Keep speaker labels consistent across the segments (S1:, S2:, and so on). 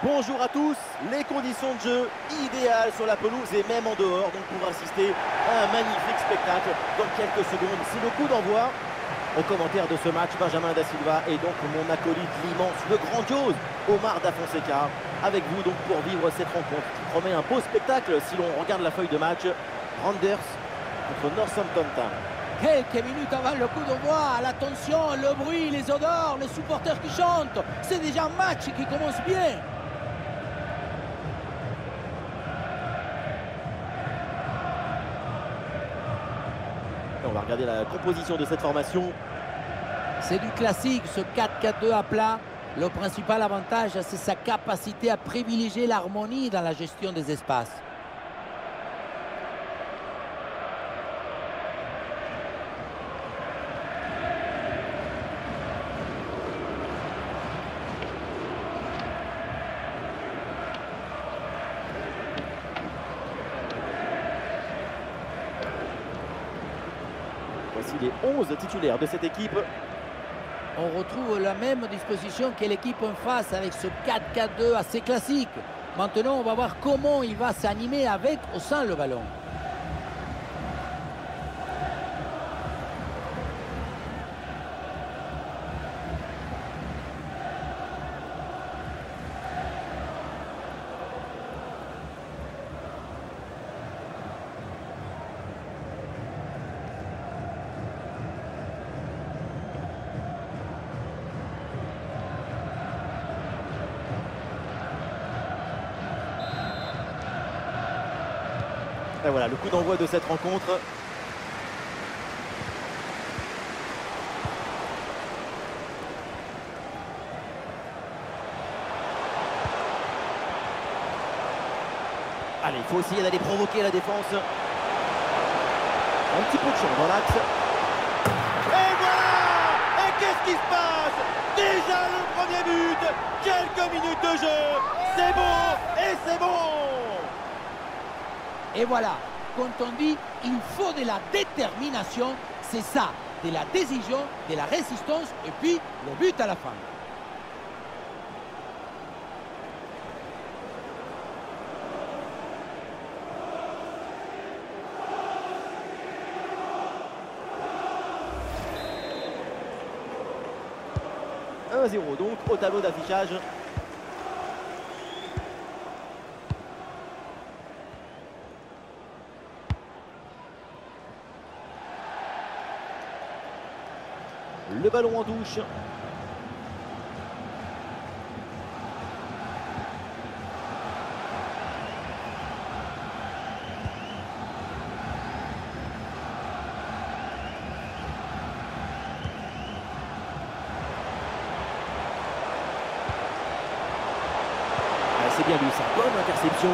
S1: Bonjour à tous, les conditions de jeu idéales sur la pelouse et même en dehors donc pour assister à un magnifique spectacle dans quelques secondes. C'est le coup d'envoi. Au commentaire de ce match, Benjamin Da Silva et donc mon acolyte, l'immense, le grandiose Omar Da Fonseca, avec vous donc pour vivre cette rencontre qui promet un beau spectacle si l'on regarde la feuille de match. Randers contre Northampton Town.
S2: Quelques minutes avant le coup d'envoi, la tension, le bruit, les odeurs, les supporters qui chantent. C'est déjà un match qui commence bien.
S1: On va regarder la composition de cette formation.
S2: C'est du classique, ce 4-4-2 à plat. Le principal avantage, c'est sa capacité à privilégier l'harmonie dans la gestion des espaces.
S1: Voici les 11 titulaires de cette équipe.
S2: On retrouve la même disposition que l'équipe en face avec ce 4-4-2 assez classique. Maintenant, on va voir comment il va s'animer avec ou sans le ballon.
S1: Et voilà le coup d'envoi de cette rencontre. Allez, il faut essayer d'aller provoquer la défense. Un petit peu de champ dans l'axe. Et voilà! Et qu'est-ce qui se passe? Déjà le premier but! Quelques minutes de jeu! C'est beau et c'est bon!
S2: Et voilà, quand on dit il faut de la détermination, c'est ça, de la décision, de la résistance et puis le but à la fin.
S1: « 1-0 donc au tableau d'affichage. Le ballon en touche. C'est bien lui, ça. Bonne interception.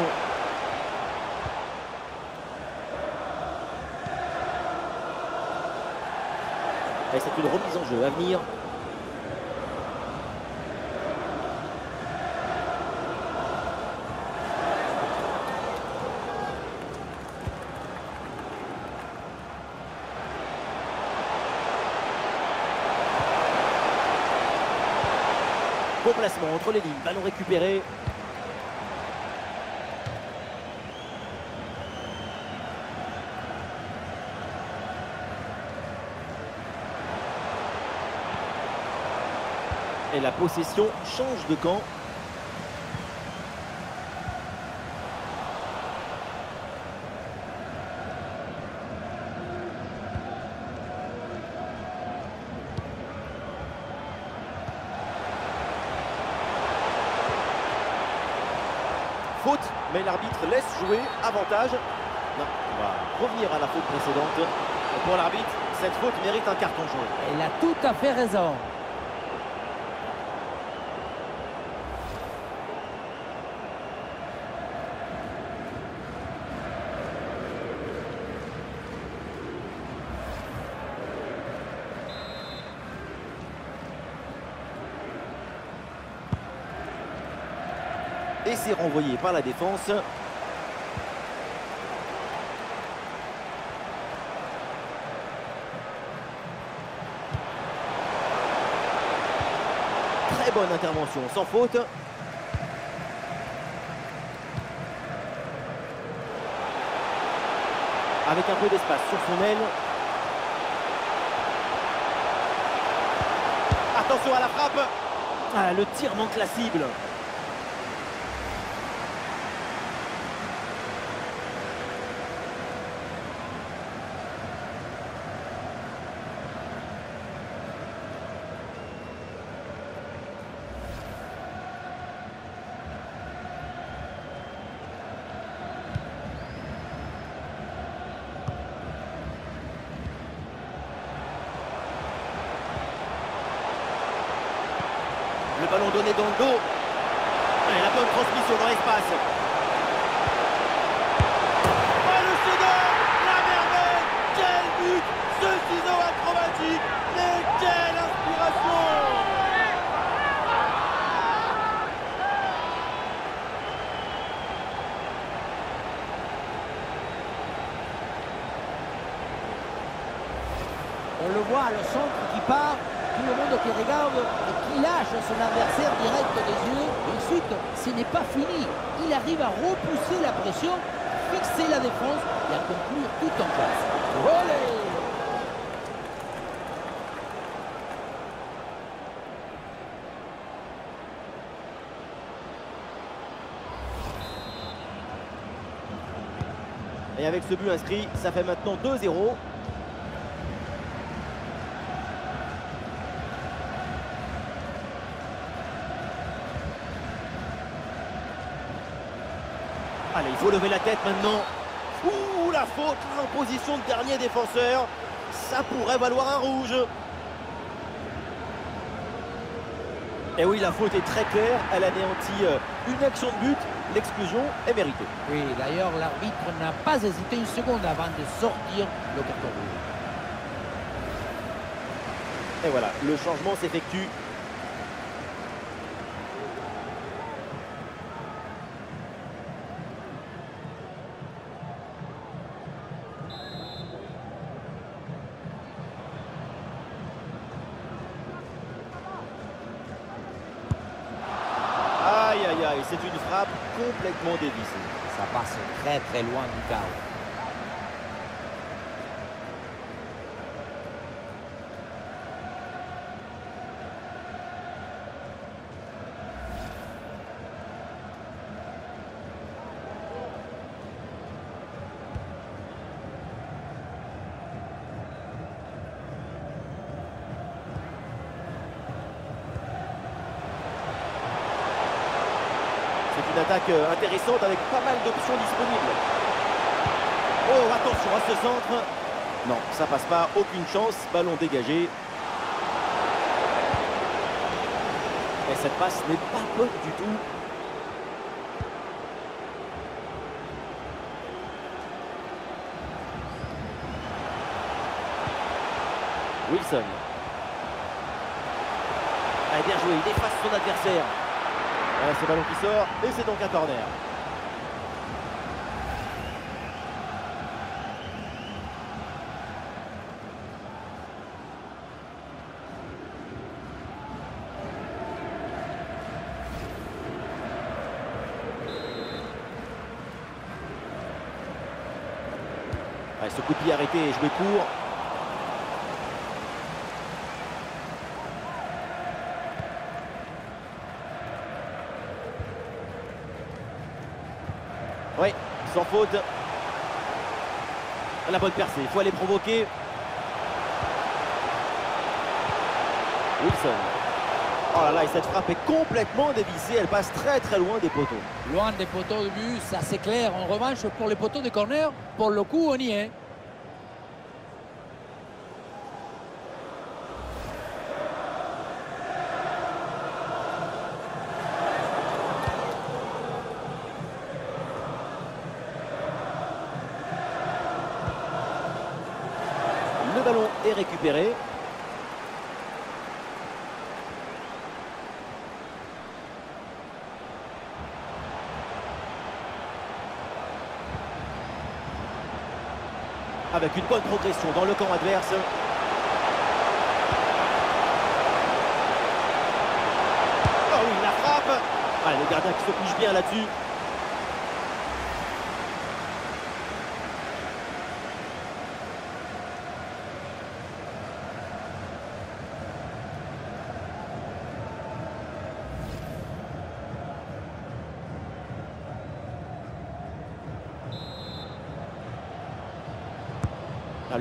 S1: Et c'est une remise en jeu à venir. Bon placement entre les lignes, ballon récupéré. Et la possession change de camp. Faute, mais l'arbitre laisse jouer. Avantage. Non, on va revenir à la faute précédente. Et pour l'arbitre, cette faute mérite un carton jaune.
S2: Il a tout à fait raison.
S1: Et c'est renvoyé par la défense. Très bonne intervention, sans faute. avec un peu d'espace sur son aile. Attention à la frappe. Ah, le tir manque la cible. Le ballon donné dans le dos. Et la bonne transmission dans l'espace. Oh, le chef-d'œuvre, la merveille. Quel but. Ce ciseau acrobatique. Mais quelle inspiration.
S2: On le voit, le centre qui part, tout le monde qui regarde et qui lâche son adversaire direct des yeux. Et ensuite, ce n'est pas fini. Il arrive à repousser la pression, fixer la défense et à conclure tout en classe. Olé!
S1: Et avec ce but inscrit, ça fait maintenant 2-0. Allez, il faut lever la tête maintenant. Ouh, la faute en position de dernier défenseur. Ça pourrait valoir un rouge. Et oui, la faute est très claire. Elle anéantit une action de but. L'exclusion est méritée.
S2: Oui, d'ailleurs, l'arbitre n'a pas hésité une seconde avant de sortir le carton rouge.
S1: Et voilà, le changement s'effectue. Aïe, aïe, aïe, c'est une frappe complètement dévissée.
S2: Ça passe très très loin du chaos.
S1: C'est une attaque intéressante avec pas mal d'options disponibles. Oh, attention à ce centre. Non, ça passe pas, aucune chance. Ballon dégagé. Et cette passe n'est pas bonne du tout. Wilson. Allez, bien joué, il efface son adversaire. Voilà, c'est ballon qui sort et c'est donc un corner. Allez, ce coup de pied arrêté et joué court. Oui, sans faute. La bonne percée, il faut aller provoquer. Wilson. Oh là là, et cette frappe est complètement dévissée. Elle passe très très loin des poteaux.
S2: Loin des poteaux de but, ça c'est clair. En revanche, pour les poteaux de corner, pour le coup, on y est.
S1: Le ballon est récupéré. Avec une bonne progression dans le camp adverse. Oh oui, la frappe. Allez, le gardien qui se couche bien là-dessus.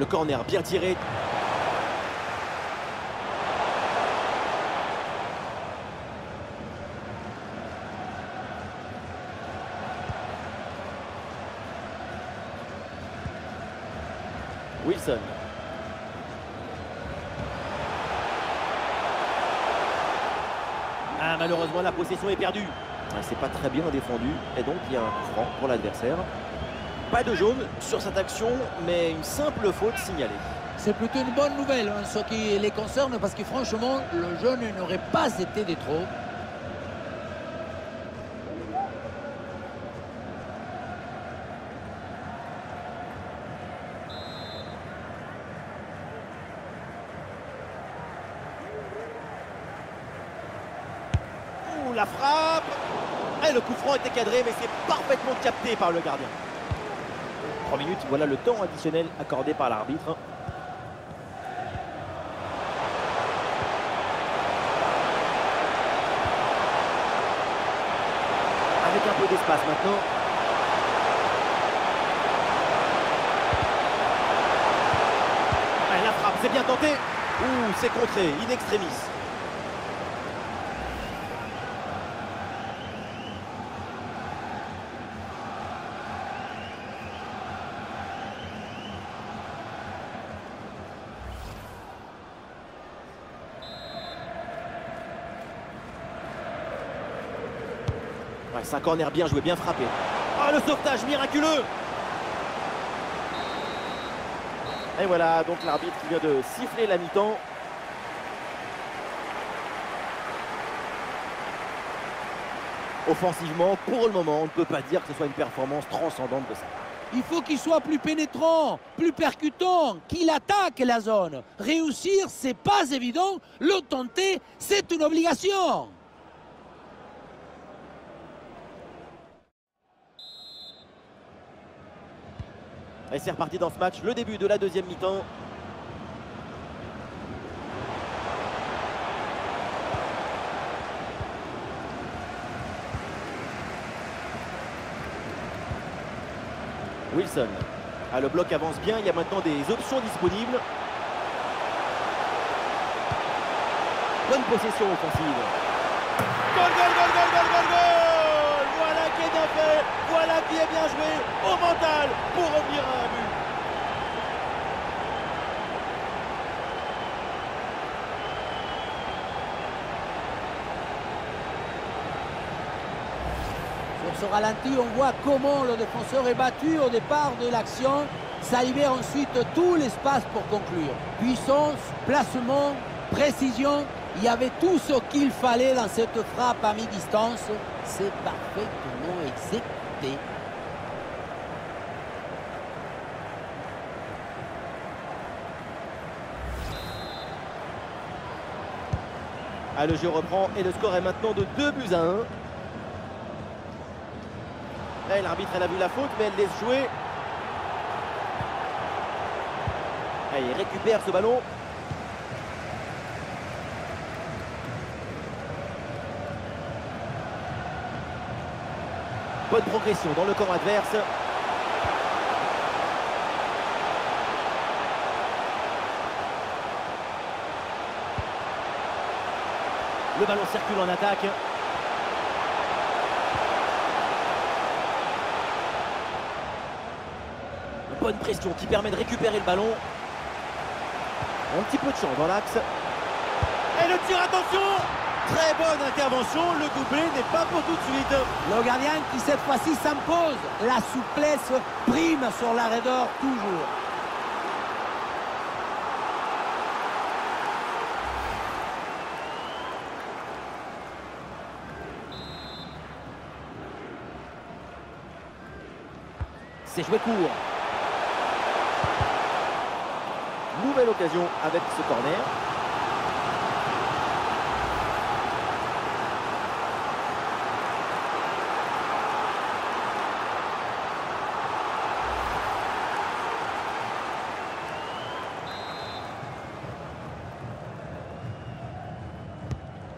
S1: le corner bien tiré. Wilson. Ah, malheureusement, la possession est perdue. C'est pas très bien défendu. Et donc, il y a un coup franc pour l'adversaire. Pas de jaune sur cette action, mais une simple faute signalée.
S2: C'est plutôt une bonne nouvelle en ce qui les concerne, parce que franchement, le jaune n'aurait pas été de trop.
S1: La frappe et le coup franc était cadré, mais c'est parfaitement capté par le gardien. 3 minutes, voilà le temps additionnel accordé par l'arbitre. Avec un peu d'espace maintenant. La frappe, c'est bien tenté. Ouh, c'est contré, in extremis. Ouais, c'est un corner bien joué, bien frappé. Oh, le sauvetage miraculeux! Et voilà, donc l'arbitre qui vient de siffler la mi-temps. Offensivement, pour le moment, on ne peut pas dire que ce soit une performance transcendante de ça.
S2: Il faut qu'il soit plus pénétrant, plus percutant, qu'il attaque la zone. Réussir, c'est pas évident. Le tenter, c'est une obligation.
S1: Et c'est reparti dans ce match, le début de la deuxième mi-temps. Wilson. Ah, le bloc avance bien, il y a maintenant des options disponibles. Bonne possession offensive. Goal, goal, goal, goal, goal, goal, goal! Voilà qui est bien fait, voilà qui est bien joué au mental pour revenir à un but.
S2: Sur ce ralenti, on voit comment le défenseur est battu au départ de l'action. Ça libère ensuite tout l'espace pour conclure. Puissance, placement, précision. Il y avait tout ce qu'il fallait dans cette frappe à mi-distance. C'est parfaitement exécuté.
S1: Ah, le jeu reprend et le score est maintenant de 2-1. L'arbitre, elle a vu la faute, mais elle laisse jouer. Allez, il récupère ce ballon. Bonne progression dans le camp adverse. Le ballon circule en attaque. Bonne pression qui permet de récupérer le ballon. Un petit peu de chance dans l'axe. Et le tir, attention! Très bonne intervention, le doublé n'est pas pour tout de suite.
S2: Le gardien qui cette fois-ci s'impose. La souplesse prime sur la raideur toujours.
S1: C'est joué court. Nouvelle occasion avec ce corner.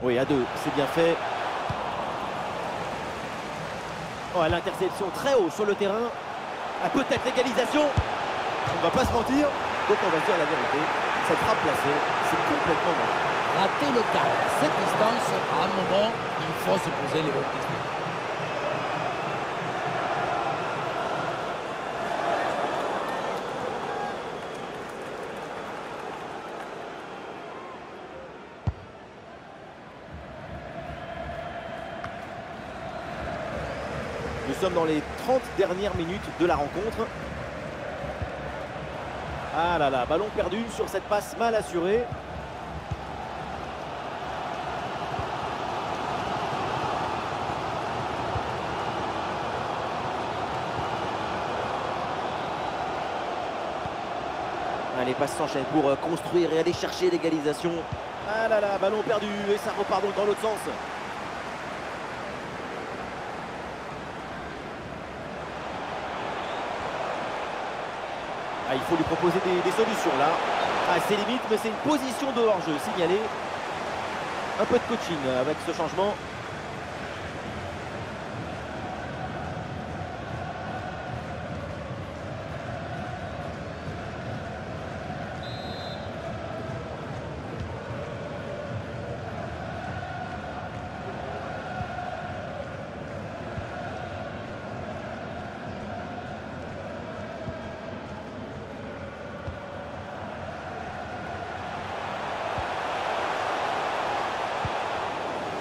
S1: Oui, à 2, c'est bien fait. Oh, l'interception très haut sur le terrain. Ah, peut-être l'égalisation. On ne va pas se mentir. Donc on va se dire la vérité, cette frappe placée, c'est complètement bon.
S2: Rater le cap à cette distance, à un moment, il faut se poser les bonnes questions.
S1: Nous sommes dans les 30 dernières minutes de la rencontre. Ah là là, ballon perdu sur cette passe mal assurée. Les passes s'enchaînent pour construire et aller chercher l'égalisation. Ah là là, ballon perdu et ça repart donc dans l'autre sens. Ah, il faut lui proposer des solutions là. Ah, c'est limite, mais c'est une position de hors-jeu signalée. Un peu de coaching avec ce changement.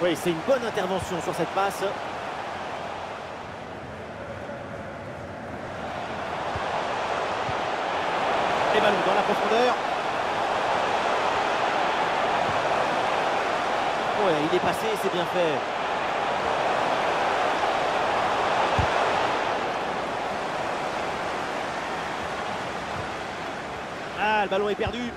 S1: Oui, c'est une bonne intervention sur cette passe. Et ballon dans la profondeur. Ouais, il est passé, c'est bien fait. Ah, le ballon est perdu.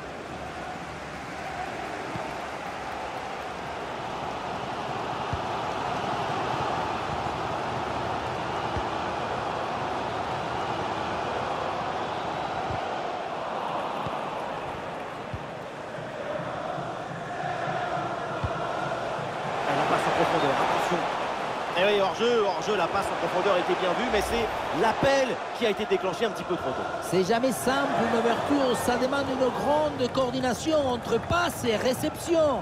S1: Profondeur, attention. Et oui, hors-jeu, la passe en profondeur était bien vue, mais c'est l'appel qui a été déclenché un petit peu trop tôt.
S2: C'est jamais simple une ouverture, ça demande une grande coordination entre passe et réception.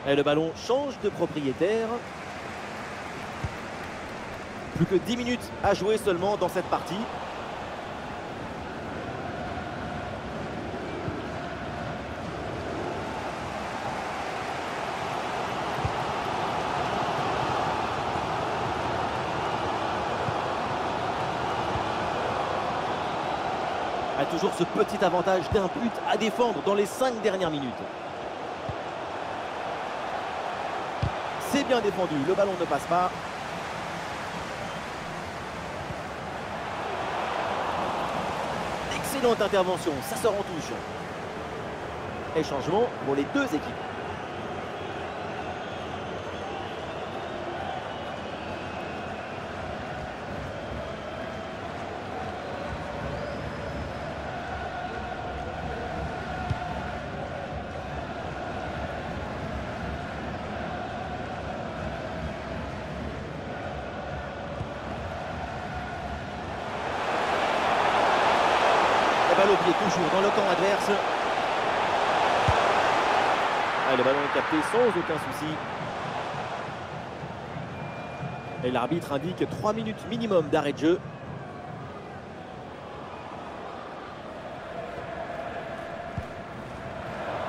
S1: Et le ballon change de propriétaire. Plus que 10 minutes à jouer seulement dans cette partie. A toujours ce petit avantage d'un but à défendre dans les 5 dernières minutes. C'est bien défendu, le ballon ne passe pas. Excellente intervention, ça sort en touche. Et changement pour les deux équipes. Balle au pied toujours dans le camp adverse. Ah, le ballon est capté sans aucun souci. Et l'arbitre indique 3 minutes minimum d'arrêt de jeu.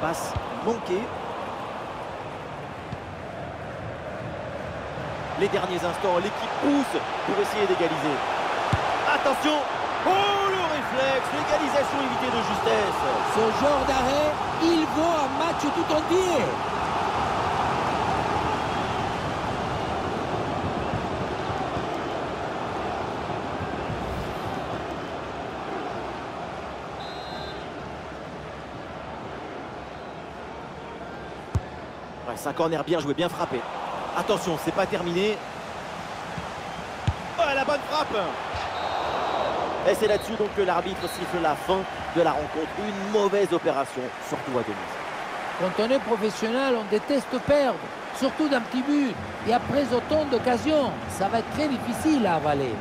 S1: Passe manquée. Les derniers instants, l'équipe pousse pour essayer d'égaliser. Attention! Oh, le réflexe! réflexe, l'égalisation évitée de justesse.
S2: Ce genre d'arrêt, il vaut un match tout entier.
S1: Ouais, c'est un corner bien joué, bien frappé. Attention, c'est pas terminé. Oh, la bonne frappe! Et c'est là-dessus donc que l'arbitre siffle la fin de la rencontre. Une mauvaise opération, surtout à domicile.
S2: Quand on est professionnel, on déteste perdre, surtout d'un petit but. Et après autant d'occasions, ça va être très difficile à avaler.